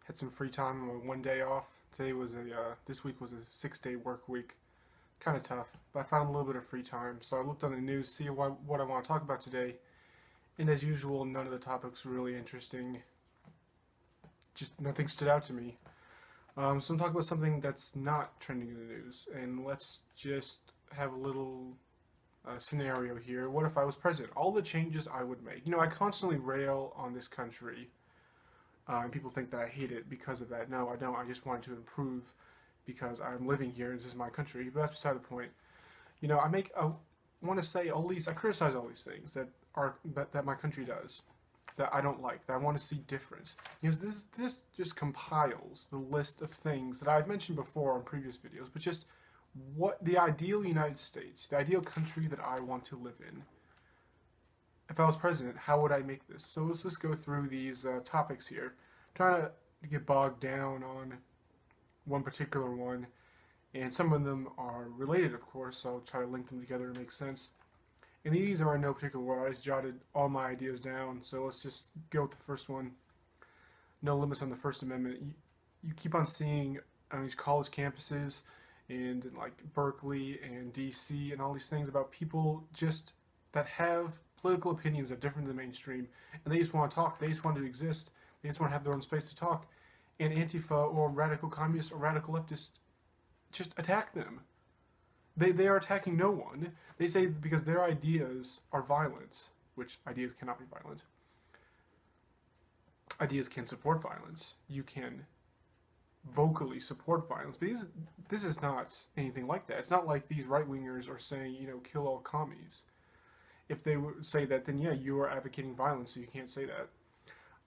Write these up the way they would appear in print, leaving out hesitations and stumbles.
Had some free time on one day off. This week was a 6-day work week. Kind of tough, but I found a little bit of free time. So I looked on the news, see what I want to talk about today. And as usual, none of the topics were really interesting. Just nothing stood out to me. So I'm talking about something that's not trending in the news. And let's just have a little scenario here. What if I was president? All the changes I would make. I constantly rail on this country. And people think that I hate it because of that. No, I don't. I just wanted to improve because I'm living here. This is my country. But that's beside the point. I want to say I criticize all these things that my country does that I don't like, that I want to see different. This just compiles the list of things that I've mentioned before in previous videos, but just what the ideal United States, the ideal country that I want to live in. If I was president, how would I make this? So let's just go through these topics here. I'm trying to get bogged down on one particular one, and some of them are related, of course, so I'll try to link them together to make sense. And these are in no particular order. I just jotted all my ideas down, so let's just go with the first one. No limits on the First Amendment. You keep on seeing on these college campuses and like Berkeley and DC and all these things about people just that have political opinions that are different than the mainstream, and they just want to talk, they just want to exist, they just want to have their own space to talk, and Antifa or radical communists or radical leftists just attack them. They are attacking no one. They say because their ideas are violent, which ideas cannot be violent. Ideas can support violence. You can vocally support violence, but this is not anything like that. It's not like these right-wingers are saying, kill all commies. If they would say that, then yeah, you are advocating violence, so you can't say that.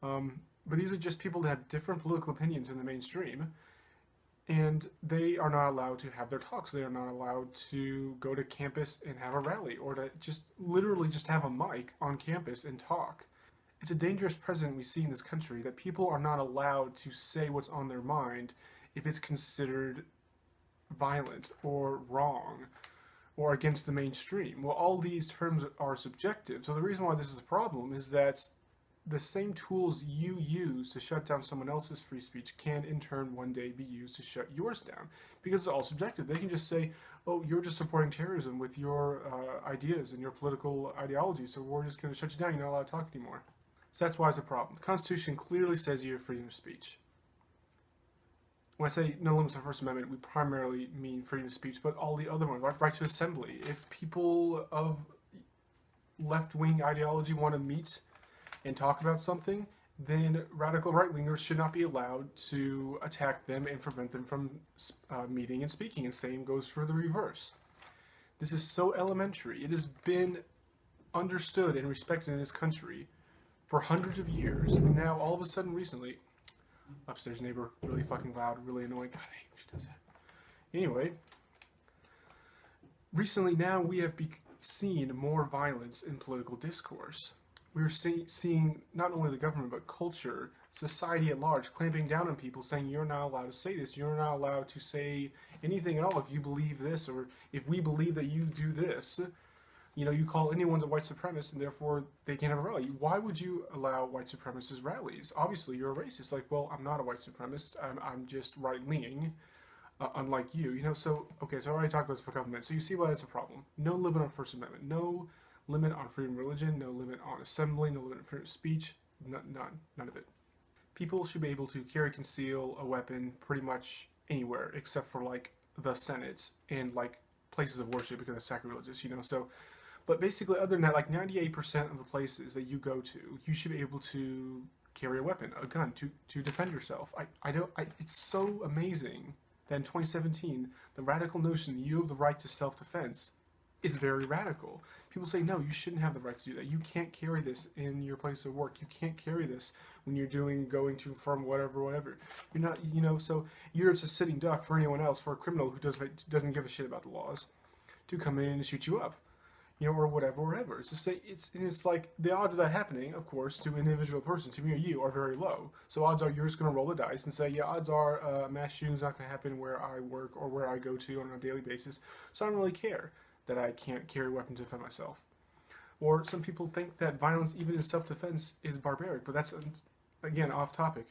But these are just people that have different political opinions in the mainstream, and they are not allowed to have their talks. They are not allowed to go to campus and have a rally, or to just literally just have a mic on campus and talk. It's a dangerous precedent we see in this country that people are not allowed to say what's on their mind if it's considered violent or wrong or against the mainstream. Well, all these terms are subjective. So the reason why this is a problem is that the same tools you use to shut down someone else's free speech can in turn one day be used to shut yours down, because it's all subjective. They can just say, oh, you're just supporting terrorism with your ideas and your political ideology, so we're just going to shut you down. You're not allowed to talk anymore. So that's why it's a problem. The Constitution clearly says you have freedom of speech. When I say no limits on the First Amendment, we primarily mean freedom of speech, but all the other ones, right to assembly. If people of left-wing ideology want to meet and talk about something, then radical right-wingers should not be allowed to attack them and prevent them from meeting and speaking, and same goes for the reverse. This is so elementary. It has been understood and respected in this country for hundreds of years, and now all of a sudden recently, upstairs neighbor, really fucking loud, really annoying. God, I hate when she does that. Anyway, recently now we have seen more violence in political discourse. We're seeing not only the government, but culture, society at large, clamping down on people, saying you're not allowed to say this, you're not allowed to say anything at all if you believe this, or if we believe that you do this. You call anyone a white supremacist, and therefore they can't have a rally. Why would you allow white supremacist rallies? Obviously, you're a racist. Like, well, I'm not a white supremacist. I'm just right-leaning, unlike you. So, okay, so I already talked about this for a couple minutes. So you see why that's a problem. No limit on First Amendment. No limit on freedom of religion. No limit on assembly. No limit on freedom of speech. None of it. People should be able to carry, conceal a weapon pretty much anywhere, except for, like, the Senate and, like, places of worship because it's sacrilegious, So... But basically, other than that, like 98% of the places that you go to, you should be able to carry a weapon, a gun, to defend yourself. It's so amazing that in 2017, the radical notion that you have the right to self-defense is very radical. People say, no, you shouldn't have the right to do that. You can't carry this in your place of work. You can't carry this when you're going to, from, whatever. You're not, so you're just a sitting duck for anyone else, for a criminal who doesn't give a shit about the laws, to come in and shoot you up. Or whatever. It's just it's like the odds of that happening, of course, to an individual person, to me or you, are very low. So odds are you're just going to roll the dice and say, yeah, odds are mass shooting's not going to happen where I work or where I go to on a daily basis. So I don't really care that I can't carry a weapon to defend myself. Or some people think that violence, even in self-defense, is barbaric, but that's, again, off topic.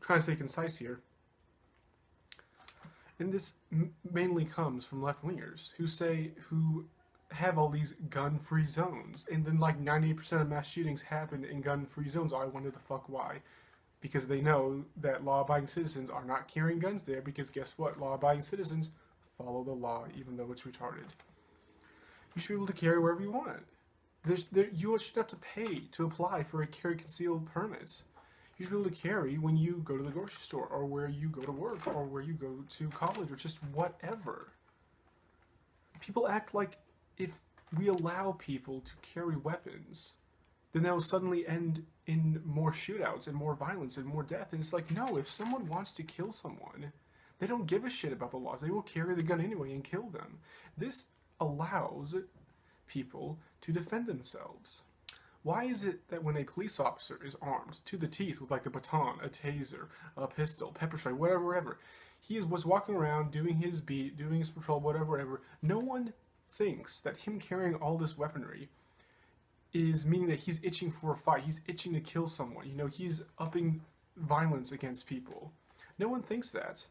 trying to stay concise here. And this mainly comes from left-wingers who have all these gun-free zones, and then like 98% of mass shootings happen in gun-free zones. I wonder the fuck why. Because they know that law-abiding citizens are not carrying guns there, because guess what? Law-abiding citizens follow the law, even though it's retarded. You should be able to carry wherever you want. You should have to pay to apply for a carry concealed permit. You should be able to carry when you go to the grocery store, or where you go to work, or where you go to college, or just whatever. People act like if we allow people to carry weapons, then that will suddenly end in more shootouts and more violence and more death. And it's like, no, if someone wants to kill someone, they don't give a shit about the laws. They will carry the gun anyway and kill them. This allows people to defend themselves. Why is it that when a police officer is armed to the teeth with like a baton, a taser, a pistol, pepper spray, whatever, he was walking around doing his beat, doing his patrol, whatever, no one thinks that him carrying all this weaponry is meaning that he's itching for a fight. He's itching to kill someone. You know, he's upping violence against people. No one thinks that.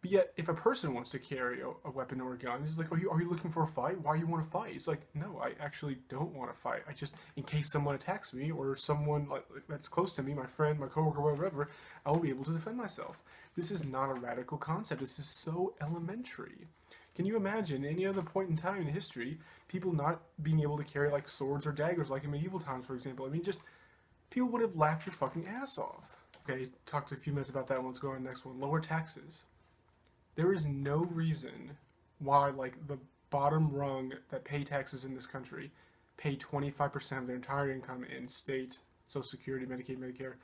But yet, if a person wants to carry a weapon or a gun, he's like, are you looking for a fight? Why do you want to fight? He's like, no, I actually don't want to fight. I just, in case someone attacks me, or someone like that's close to me, my friend, my coworker, whatever, I will be able to defend myself. This is not a radical concept. This is so elementary. Can you imagine any other point in time in history, people not being able to carry like swords or daggers like in medieval times, for example? I mean, just, people would have laughed your fucking ass off. Okay, talked a few minutes about that one. Let's go on to the next one. Lower taxes. There is no reason why, like, the bottom rung that pay taxes in this country pay 25% of their entire income in state, Social Security, Medicaid, Medicare,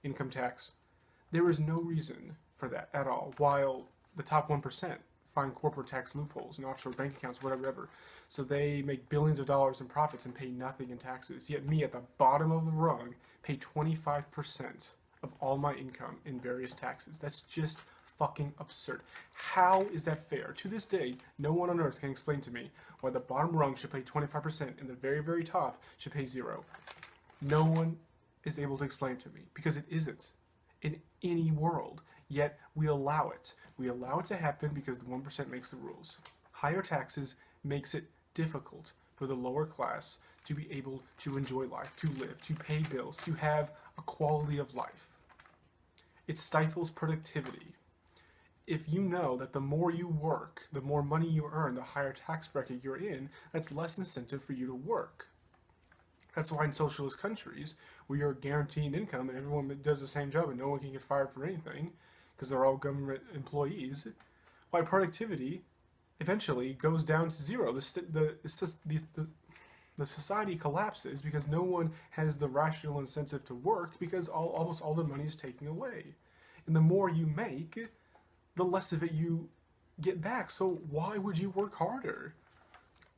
income tax. There is no reason for that at all, while the top 1% find corporate tax loopholes and offshore bank accounts, whatever. So they make billions of dollars in profits and pay nothing in taxes. Yet me, at the bottom of the rung, pay 25% of all my income in various taxes. That's just fucking absurd. How is that fair? To this day, no one on earth can explain to me why the bottom rung should pay 25% and the very, very top should pay 0. No one is able to explain it to me, because it isn't in any world. Yet we allow it. We allow it to happen because the 1% makes the rules. Higher taxes makes it difficult for the lower class to be able to enjoy life, to live, to pay bills, to have a quality of life. It stifles productivity. If you know that the more you work, the more money you earn, the higher tax bracket you're in, that's less incentive for you to work. That's why in socialist countries, where you're guaranteed income and everyone does the same job and no one can get fired for anything, because they're all government employees, why productivity eventually goes down to 0. The society collapses because no one has the rational incentive to work, because almost all the money is taken away. And the more you make, the less of it you get back. So why would you work harder?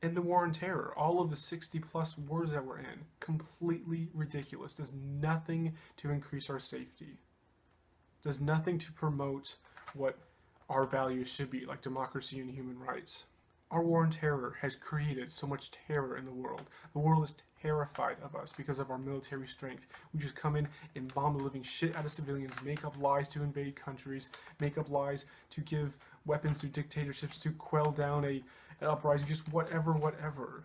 And the war on terror, all of the 60+ wars that we're in, completely ridiculous. Does nothing to increase our safety. Does nothing to promote what our values should be, like democracy and human rights. Our war on terror has created so much terror in the world. The world is terrified of us because of our military strength. We just come in and bomb the living shit out of civilians, make up lies to invade countries, make up lies to give weapons to dictatorships, to quell down an uprising, just whatever.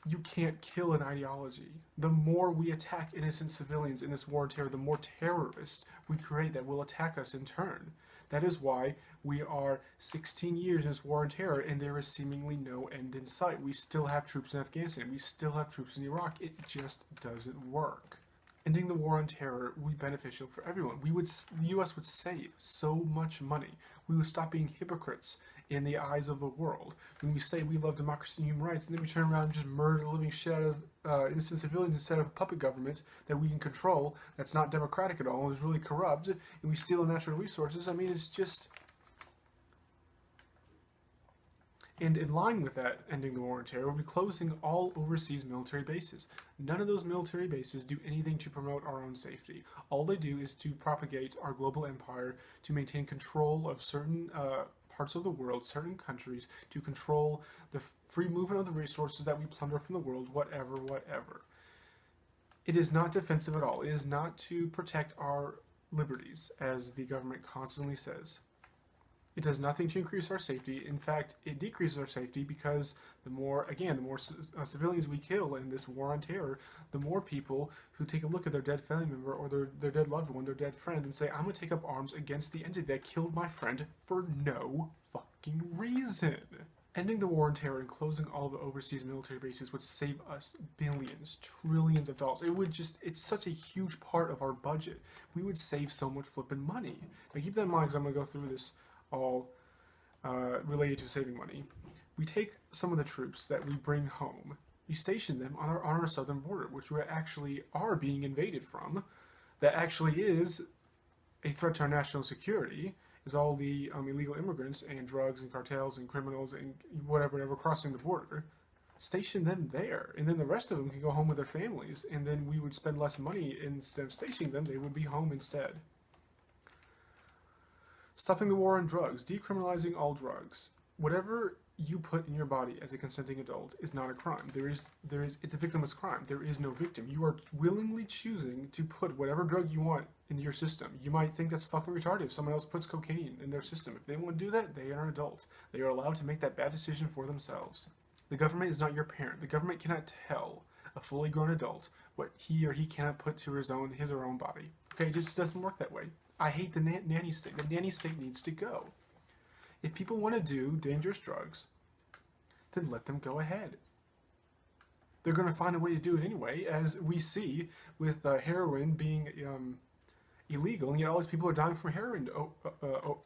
You can't kill an ideology. The more we attack innocent civilians in this war on terror, the more terrorists we create that will attack us in turn. That is why we are 16 years in this war on terror and there is seemingly no end in sight. We still have troops in Afghanistan. We still have troops in Iraq. It just doesn't work. Ending the war on terror would be beneficial for everyone. The U.S. would save so much money. We would stop being hypocrites in the eyes of the world. When we say we love democracy and human rights, and then we turn around and just murder the living shit out of innocent civilians instead of a puppet government that we can control, that's not democratic at all, and is really corrupt, and we steal the natural resources. I mean, it's just... And in line with that, ending the war on terror, we'll be closing all overseas military bases. None of those military bases do anything to promote our own safety. All they do is to propagate our global empire, to maintain control of certain parts of the world, certain countries, to control the free movement of the resources that we plunder from the world, whatever. It is not defensive at all. It is not to protect our liberties, as the government constantly says. It does nothing to increase our safety. In fact, it decreases our safety because the more civilians we kill in this war on terror, the more people who take a look at their dead family member or their dead loved one, their dead friend, and say, I'm going to take up arms against the entity that killed my friend for no fucking reason. Ending the war on terror and closing all the overseas military bases would save us billions, trillions of dollars. It's such a huge part of our budget. We would save so much flipping money. Now keep that in mind because I'm going to go through this all related to saving money. We take some of the troops that we bring home, we station them on our southern border, which we actually are being invaded from. That actually is a threat to our national security, is all the illegal immigrants and drugs and cartels and criminals and whatever crossing the border. Station them there, and then the rest of them can go home with their families, and then we would spend less money. Instead of stationing them, they would be home instead. Stopping the war on drugs, decriminalizing all drugs. Whatever you put in your body as a consenting adult is not a crime. It's a victimless crime. There is no victim. You are willingly choosing to put whatever drug you want into your system. You might think that's fucking retarded if someone else puts cocaine in their system. If they want to do that, they are an adult. They are allowed to make that bad decision for themselves. The government is not your parent. The government cannot tell a fully grown adult what he or he cannot put to his or her own body. Okay, it just doesn't work that way. I hate the nanny state. The nanny state needs to go. If people want to do dangerous drugs, then let them go ahead. They're going to find a way to do it anyway, as we see with heroin being illegal, and yet all these people are dying from heroin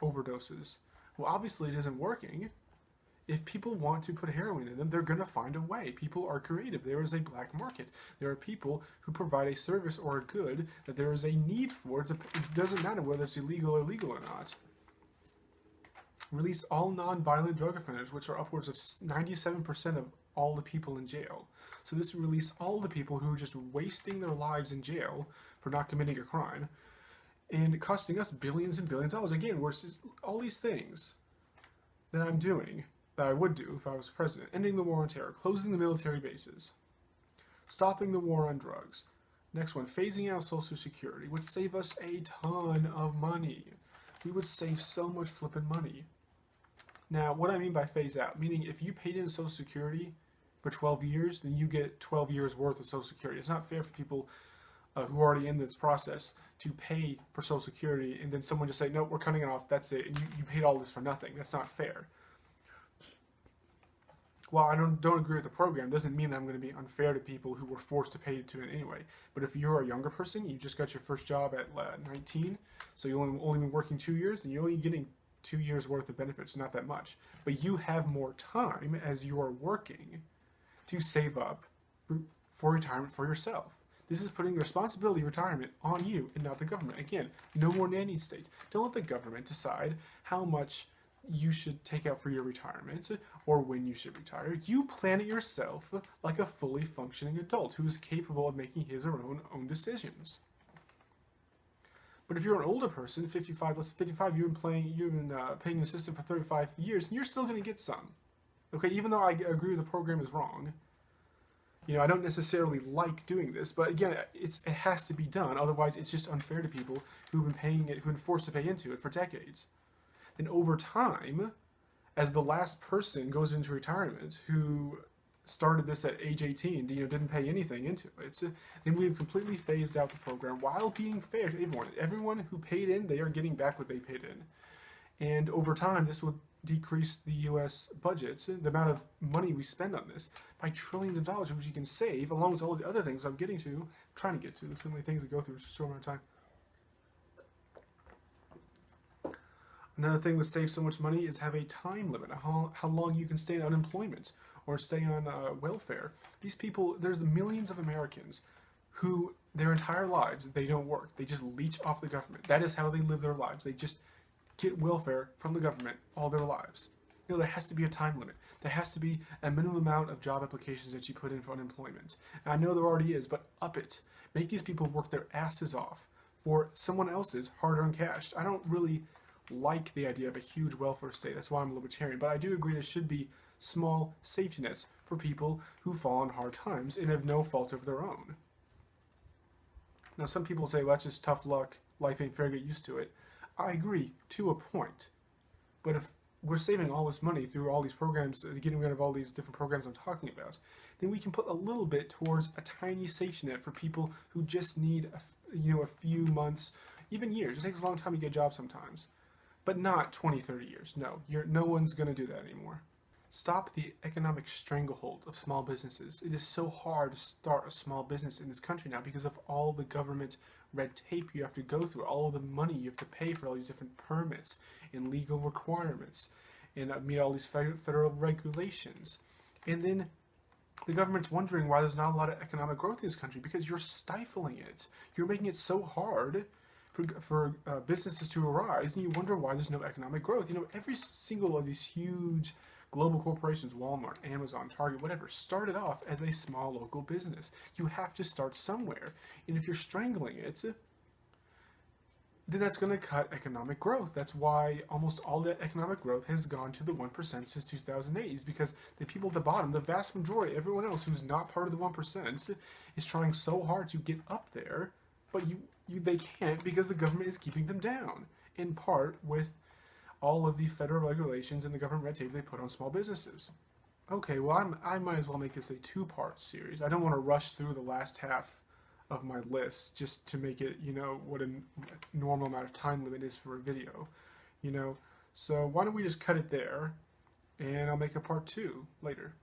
overdoses. Well, obviously it isn't working. If people want to put heroin in them, they're going to find a way. People are creative. There is a black market. There are people who provide a service or a good that there is a need for. It doesn't matter whether it's illegal or legal or not. Release all non-violent drug offenders, which are upwards of 97% of all the people in jail. So this will release all the people who are just wasting their lives in jail for not committing a crime and costing us billions and billions of dollars. Again, versus all these things that I'm doing, that I would do if I was president. Ending the war on terror, closing the military bases, stopping the war on drugs. Next one, phasing out Social Security would save us a ton of money. We would save so much flipping money. Now, what I mean by phase out, meaning if you paid in Social Security for 12 years, then you get 12 years worth of Social Security. It's not fair for people who are already in this process to pay for Social Security and then someone just say, nope, we're cutting it off, that's it, and you paid all this for nothing. That's not fair. While I don't agree with the program, doesn't mean that I'm going to be unfair to people who were forced to pay to it anyway. But if you're a younger person, you just got your first job at 19, so you only been working 2 years, then you're only getting 2 years worth of benefits, not that much. But you have more time as you are working to save up for retirement for yourself. This is putting the responsibility of retirement on you and not the government. Again, no more nanny state. Don't let the government decide how much you should take out for your retirement or when you should retire. You plan it yourself like a fully functioning adult who is capable of making his or her own decisions. But if you're an older person, 55, let's say 55, you've been paying the system for 35 years, and you're still going to get some. Okay, even though I agree the program is wrong. You know, I don't necessarily like doing this, but again, it has to be done. Otherwise, it's just unfair to people who've been paying it, who've been forced to pay into it for decades. Then over time, as the last person goes into retirement who started this at age 18, didn't pay anything into it, then we've completely phased out the program while being fair to everyone. Everyone who paid in, they are getting back what they paid in. And over time, this will decrease the U.S. budgets, the amount of money we spend on this, by trillions of dollars, which you can save, along with all the other things I'm trying to get to. There's so many things to go through, it's a short amount of time. Another thing that saves so much money is have a time limit, how long you can stay in unemployment or stay on welfare. These people, there's millions of Americans who their entire lives, they don't work. They just leech off the government. That is how they live their lives. They just get welfare from the government all their lives. There has to be a time limit. There has to be a minimum amount of job applications that you put in for unemployment. And I know there already is, but up it. Make these people work their asses off for someone else's hard-earned cash. I don't really like the idea of a huge welfare state. That's why I'm a libertarian. But I do agree there should be small safety nets for people who fall on hard times and have no fault of their own. Now, some people say, well, that's just tough luck. Life ain't fair, get used to it. I agree, to a point. But if we're saving all this money through all these programs, getting rid of all these different programs I'm talking about, then we can put a little bit towards a tiny safety net for people who just need a few months, even years. It takes a long time to get a job sometimes, but not 20, 30 years. No, no one's going to do that anymore. Stop the economic stranglehold of small businesses. It is so hard to start a small business in this country now because of all the government red tape you have to go through, all the money you have to pay for all these different permits and legal requirements, and meet all these federal regulations. And then the government's wondering why there's not a lot of economic growth in this country because you're stifling it. You're making it so hard for businesses to arise, and you wonder why there's no economic growth. Every single of these huge global corporations, Walmart, Amazon, Target, whatever, started off as a small local business. You have to start somewhere. And if you're strangling it, then that's going to cut economic growth. That's why almost all that economic growth has gone to the 1% since 2008, is because the people at the bottom, the vast majority, everyone else who's not part of the 1%, is trying so hard to get up there, but they can't because the government is keeping them down, in part with all of the federal regulations and the government red tape they put on small businesses. Okay, well, I might as well make this a two-part series. I don't want to rush through the last half of my list just to make it, what a normal amount of time limit is for a video, So why don't we just cut it there, and I'll make a part 2 later.